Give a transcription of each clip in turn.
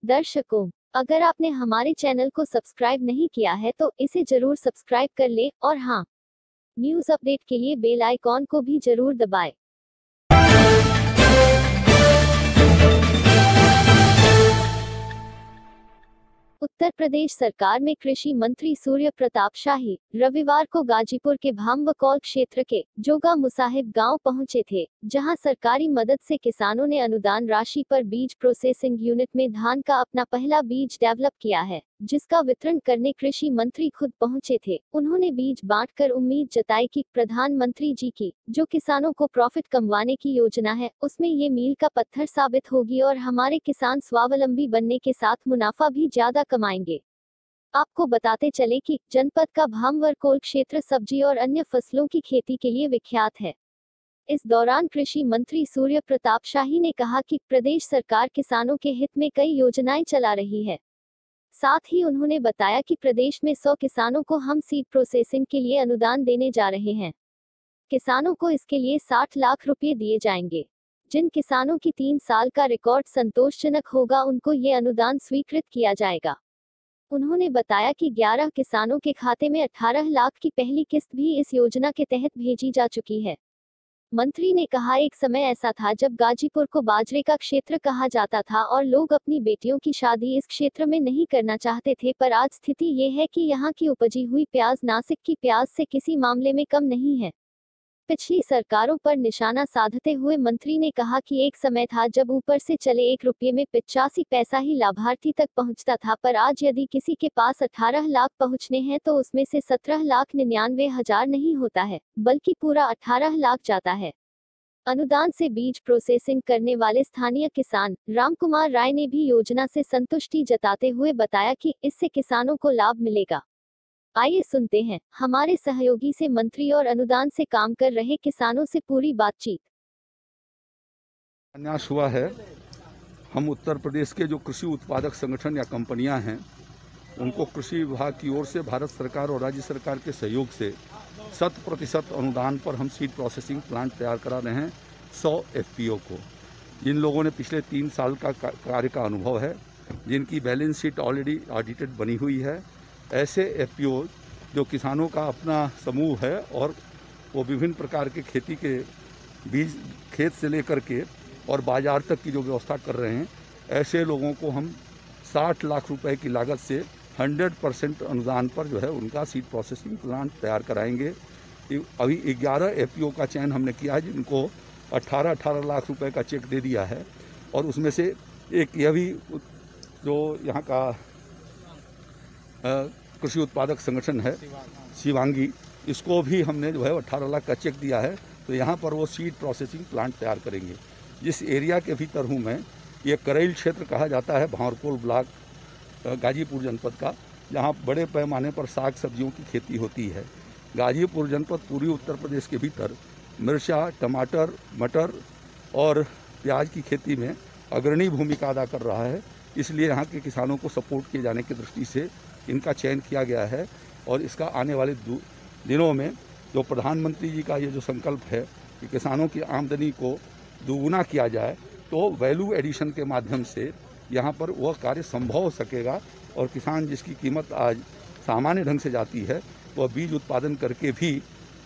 दर्शकों, अगर आपने हमारे चैनल को सब्सक्राइब नहीं किया है तो इसे जरूर सब्सक्राइब कर ले और हाँ, न्यूज़ अपडेट के लिए बेल आइकॉन को भी जरूर दबाएं। उत्तर प्रदेश सरकार में कृषि मंत्री सूर्य प्रताप शाही रविवार को गाजीपुर के भामवकौल क्षेत्र के जोगा मुसाहिब गांव पहुंचे थे, जहां सरकारी मदद से किसानों ने अनुदान राशि पर बीज प्रोसेसिंग यूनिट में धान का अपना पहला बीज डेवलप किया है, जिसका वितरण करने कृषि मंत्री खुद पहुंचे थे। उन्होंने बीज बांटकर उम्मीद जताई कि प्रधानमंत्री जी की जो किसानों को प्रॉफिट कमवाने की योजना है, उसमें ये मील का पत्थर साबित होगी और हमारे किसान स्वावलंबी बनने के साथ मुनाफा भी ज्यादा कमाएंगे। आपको बताते चले कि जनपद का भामवकौल क्षेत्र सब्जी और अन्य फसलों की खेती के लिए विख्यात है। इस दौरान कृषि मंत्री सूर्य प्रताप शाही ने कहा कि प्रदेश सरकार किसानों के हित में कई योजनाएं चला रही है। साथ ही उन्होंने बताया कि प्रदेश में 100 किसानों को हम सीड प्रोसेसिंग के लिए अनुदान देने जा रहे हैं। किसानों को इसके लिए 60 लाख रुपए दिए जाएंगे। जिन किसानों की 3 साल का रिकॉर्ड संतोषजनक होगा, उनको ये अनुदान स्वीकृत किया जाएगा। उन्होंने बताया कि 11 किसानों के खाते में 18 लाख की पहली किस्त भी इस योजना के तहत भेजी जा चुकी है। मंत्री ने कहा, एक समय ऐसा था जब गाजीपुर को बाजरे का क्षेत्र कहा जाता था और लोग अपनी बेटियों की शादी इस क्षेत्र में नहीं करना चाहते थे, पर आज स्थिति ये है कि यहाँ की उपजी हुई प्याज नासिक की प्याज से किसी मामले में कम नहीं है। पिछली सरकारों पर निशाना साधते हुए मंत्री ने कहा कि एक समय था जब ऊपर से चले 1 रुपये में 85 पैसा ही लाभार्थी तक पहुंचता था, पर आज यदि किसी के पास 18 लाख पहुंचने हैं तो उसमें से 17,99,000 नहीं होता है, बल्कि पूरा 18 लाख जाता है। अनुदान से बीज प्रोसेसिंग करने वाले स्थानीय किसान रामकुमार राय ने भी योजना से संतुष्टि जताते हुए बताया कि इससे किसानों को लाभ मिलेगा। आइए सुनते हैं हमारे सहयोगी से मंत्री और अनुदान से काम कर रहे किसानों से पूरी बातचीत। प्रयास हुआ है, हम उत्तर प्रदेश के जो कृषि उत्पादक संगठन या कंपनियां हैं, उनको कृषि विभाग की ओर से भारत सरकार और राज्य सरकार के सहयोग से 100% अनुदान पर हम सीड प्रोसेसिंग प्लांट तैयार करा रहे हैं 100 एफपीओ को। जिन लोगों ने पिछले 3 साल का कार्य का अनुभव है, जिनकी बैलेंस शीट ऑलरेडी ऑडिटेड बनी हुई है, ऐसे एफपीओ जो किसानों का अपना समूह है और वो विभिन्न प्रकार के खेती के बीज खेत से लेकर के और बाजार तक की जो व्यवस्था कर रहे हैं, ऐसे लोगों को हम 60 लाख रुपए की लागत से 100% अनुदान पर जो है उनका सीड प्रोसेसिंग प्लांट तैयार कराएंगे। अभी 11 एफपीओ का चयन हमने किया है, जिनको 18 लाख रुपए का चेक दे दिया है, और उसमें से एक यह भी जो यहाँ का कृषि उत्पादक संगठन है शिवांगी, इसको भी हमने जो है 18 लाख का चेक दिया है। तो यहाँ पर वो सीड प्रोसेसिंग प्लांट तैयार करेंगे। जिस एरिया के भीतर हूँ मैं, ये करैल क्षेत्र कहा जाता है, भामवकौल ब्लॉक गाजीपुर जनपद का, जहाँ बड़े पैमाने पर साग सब्जियों की खेती होती है। गाजीपुर जनपद पूर्वी उत्तर प्रदेश के भीतर मिर्चा, टमाटर, मटर और प्याज की खेती में अग्रणी भूमिका अदा कर रहा है। इसलिए यहाँ के किसानों को सपोर्ट किए जाने की दृष्टि से इनका चयन किया गया है, और इसका आने वाले दिनों में जो प्रधानमंत्री जी का ये जो संकल्प है कि किसानों की आमदनी को दोगुना किया जाए, तो वैल्यू एडिशन के माध्यम से यहाँ पर वह कार्य संभव हो सकेगा। और किसान जिसकी कीमत आज सामान्य ढंग से जाती है, वह बीज उत्पादन करके भी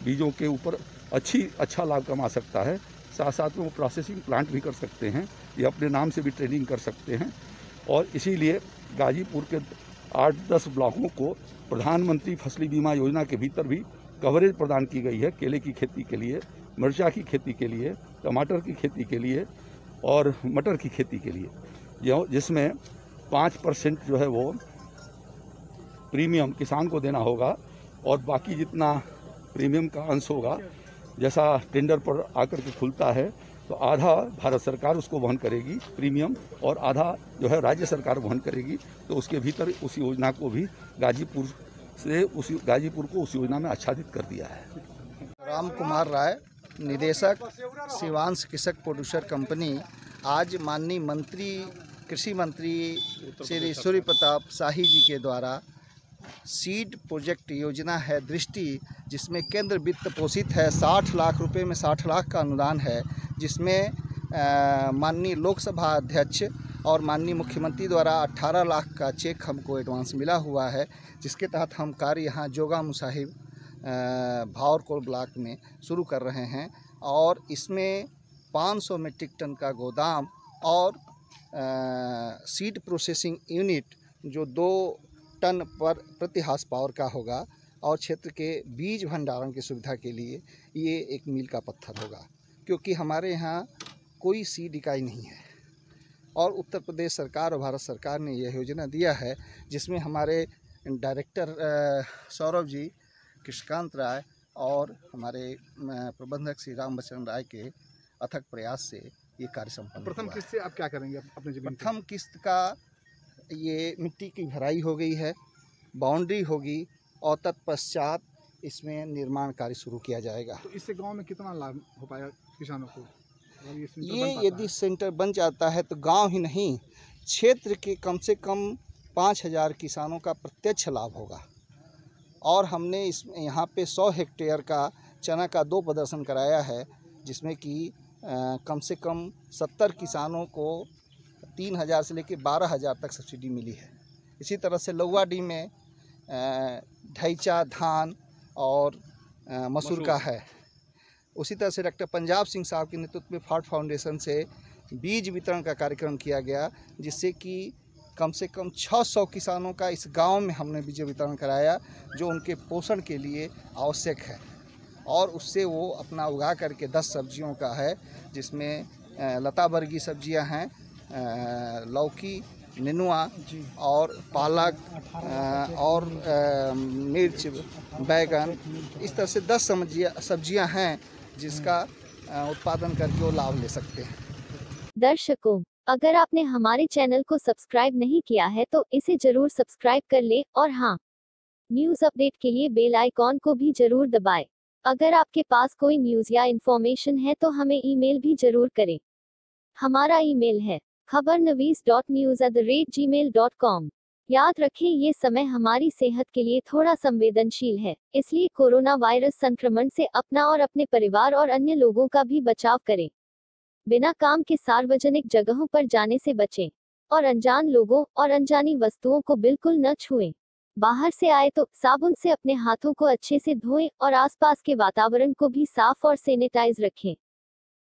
बीजों के ऊपर अच्छा लाभ कमा सकता है। साथ साथ में वो प्रोसेसिंग प्लांट भी कर सकते हैं, ये अपने नाम से भी ट्रेनिंग कर सकते हैं। और इसीलिए गाजीपुर के 8-10 ब्लॉकों को प्रधानमंत्री फसली बीमा योजना के भीतर भी कवरेज प्रदान की गई है, केले की खेती के लिए, मिर्चा की खेती के लिए, टमाटर की खेती के लिए और मटर की खेती के लिए, जिसमें 5% जो है वो प्रीमियम किसान को देना होगा, और बाकी जितना प्रीमियम का अंश होगा, जैसा टेंडर पर आकर के खुलता है, तो आधा भारत सरकार उसको वहन करेगी प्रीमियम, और आधा जो है राज्य सरकार वहन करेगी। तो उसके भीतर उस योजना को भी गाजीपुर को उस योजना में आच्छादित कर दिया है। रामकुमार राय, निदेशक शिवांश कृषक प्रोड्यूसर कंपनी, आज माननीय मंत्री कृषि मंत्री श्री सूर्य प्रताप शाही जी के द्वारा सीड प्रोजेक्ट योजना है दृष्टि, जिसमें केंद्र वित्त पोषित है, 60 लाख रुपए में 60 लाख का अनुदान है, जिसमें माननीय लोकसभा अध्यक्ष और माननीय मुख्यमंत्री द्वारा 18 लाख का चेक हमको एडवांस मिला हुआ है, जिसके तहत हम कार्य यहाँ जोगा मुसाहिब भावरकोल ब्लॉक में शुरू कर रहे हैं। और इसमें 500 मीट्रिक टन का गोदाम और सीड प्रोसेसिंग यूनिट जो 2 टन पर प्रति हार्स पावर का होगा, और क्षेत्र के बीज भंडारण की सुविधा के लिए ये एक मील का पत्थर होगा, क्योंकि हमारे यहाँ कोई सीड इकाई नहीं है। और उत्तर प्रदेश सरकार और भारत सरकार ने यह योजना दिया है, जिसमें हमारे डायरेक्टर सौरभ जी, कृष्णकांत राय और हमारे प्रबंधक श्री राम बचन राय के अथक प्रयास से ये कार्य संपन्न प्रथम हुआ किस्त से आप क्या करेंगे अपने जमीन पे? प्रथम किस्त का ये मिट्टी की भराई हो गई है, बाउंड्री होगी, और तत्पश्चात इसमें निर्माण कार्य शुरू किया जाएगा। तो इससे गांव में कितना लाभ हो पाएगा किसानों को? अगर सेंटर ये बन पाता यदि है? सेंटर बन जाता है तो गांव ही नहीं, क्षेत्र के कम से कम 5000 किसानों का प्रत्यक्ष लाभ होगा। और हमने इस यहाँ पे 100 हेक्टेयर का चना का 2 प्रदर्शन कराया है, जिसमें कि कम से कम 70 किसानों को 3000 से लेकर 12000 तक सब्सिडी मिली है। इसी तरह से लौवाडी में ढैचा धान और मसूर का है। उसी तरह से डॉक्टर पंजाब सिंह साहब के नेतृत्व में फार्ट फाउंडेशन से बीज वितरण का कार्यक्रम किया गया, जिससे कि कम से कम 600 किसानों का इस गांव में हमने बीज वितरण कराया, जो उनके पोषण के लिए आवश्यक है। और उससे वो अपना उगा करके 10 सब्जियों का है, जिसमें लता वर्गीय सब्जियां हैं, लौकी, नेनुआ और पालक और मिर्च, बैगन, इस तरह से 10 सब्जियां हैं जिसका उत्पादन करके वो लाभ ले सकते हैं। दर्शकों, अगर आपने हमारे चैनल को सब्सक्राइब नहीं किया है तो इसे जरूर सब्सक्राइब कर ले, और हाँ, न्यूज़ अपडेट के लिए बेल आइकॉन को भी जरूर दबाएं। अगर आपके पास कोई न्यूज़ या इन्फॉर्मेशन है तो हमें ईमेल भी जरूर करें। हमारा ईमेल है khabarnavees.news@gmail.com। याद रखें, ये समय हमारी सेहत के लिए थोड़ा संवेदनशील है, इसलिए कोरोना वायरस संक्रमण से अपना और अपने परिवार और अन्य लोगों का भी बचाव करें। बिना काम के सार्वजनिक जगहों पर जाने से बचें, और अनजान लोगों और अनजानी वस्तुओं को बिल्कुल न छुएं। बाहर से आए तो साबुन से अपने हाथों को अच्छे से धोएं और आसपास के वातावरण को भी साफ और सैनिटाइज रखें।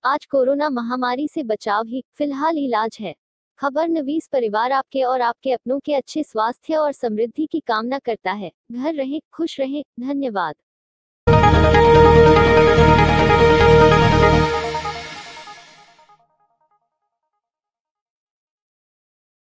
आज कोरोना महामारी से बचाव ही फिलहाल इलाज है। खबरनवीस परिवार आपके और आपके अपनों के अच्छे स्वास्थ्य और समृद्धि की कामना करता है। घर रहें, खुश रहें। धन्यवाद।